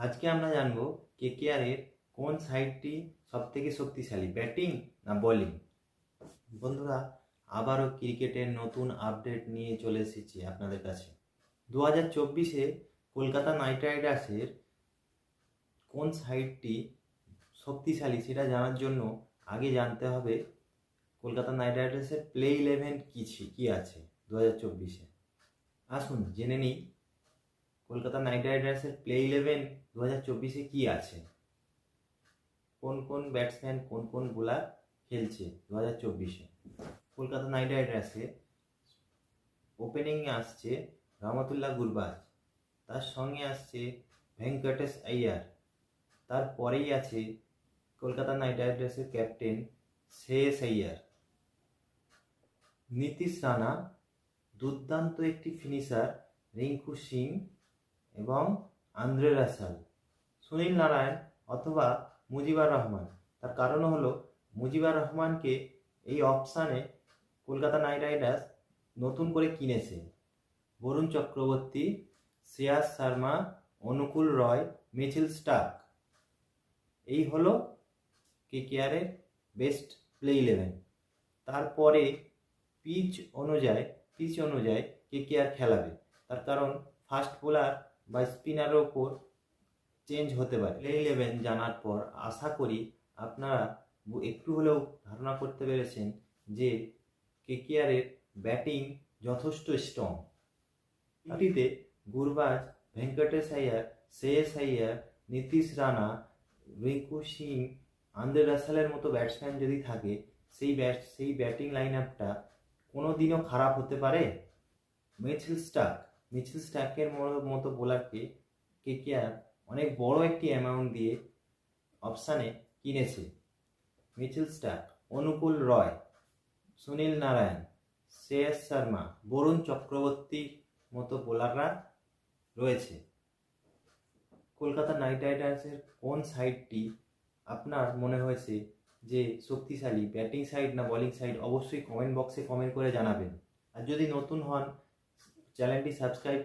আজকে আমরা জানবো কেকেআরের কোন সাইডটি সবথেকে শক্তিশালী, ব্যাটিং না বোলিং। বন্ধুরা, আবারও ক্রিকেটের নতুন আপডেট নিয়ে চলে এসেছি আপনাদের কাছে। 2024-এ কলকাতা নাইট রাইডার্সের কোন সাইডটি শক্তিশালী সেটা জানার জন্য আগে জানতে হবে কলকাতা নাইট রাইডার্সের প্লে 11 কী আছে 2024-এ। আসুন জেনে নিই কলকাতা নাইট রাইডার্সের প্লে 11 2024-এ কী আছে, কোন কোন ব্যাটসম্যান কোন কোন বোলার খেলছে 2024-এ। কলকাতা নাইট রাইডার্সে ওপেনিংয়ে আসছে রহমতুল্লাহ গুরবাজ, তার সঙ্গে আসছে ভেঙ্কটেশ আইয়ার, তারপরেই আছে কলকাতা নাইট রাইডার্সের ক্যাপ্টেন শ্রেয়স আইয়ার। নীতিশ রানা, দুর্দান্ত একটি ফিনিশার রিঙ্কু সিং এবং আন্দ্রে রাসেল। সুনীল নারায়ণ অথবা মুজিবুর রহমান, তার কারণ হলো মুজিবুর রহমানকে এই অপশানে কলকাতা নাইট রাইডার্স নতুন করে কিনেছে। বরুণ চক্রবর্তী, শ্রেয়াস শর্মা, অনুকূল রয়, মিচেল স্টার্ক, এই হলো কেকেআরের বেস্ট প্লে 11। তারপরে পিচ অনুযায়ী কেকেআর খেলাবে, তার কারণ ফাস্ট বোলার বা স্পিনারের ওপর চেঞ্জ হতে পারে। প্লে 11 জানার পর আশা করি আপনারা একটু হলেও ধারণা করতে পেরেছেন যে কেকেআরের ব্যাটিং যথেষ্ট স্ট্রং। এটিতে গুরবাজ, ভেঙ্কটেশ আইয়ার, শ্রেয়স আইয়ার, নীতিশ রানা, রিঙ্কু সিং, আন্দ্রে রাসেলের মতো ব্যাটসম্যান যদি থাকে, সেই ব্যাটিং লাইন আপটা কোনো দিনও খারাপ হতে পারে? মিচেল স্টার্কের মতো বোলারকে কেকেআর অনেক বড় একটি অ্যামাউন্ট দিয়ে অপশানে কিনেছে। মিচেল স্টার্ক, অনুকূল রয়, সুনীল নারায়ণ, শ্রেয়স শর্মা, বরুণ চক্রবর্তীর মতো বোলাররা রয়েছে। কলকাতা নাইট রাইডার্সের কোন সাইডটি আপনার মনে হয়েছে যে শক্তিশালী, ব্যাটিং সাইড না বোলিং সাইড, অবশ্যই কমেন্ট বক্সে কমেন্ট করে জানাবেন। আর যদি নতুন হন চ্যানেলটি সাবস্ক্রাইব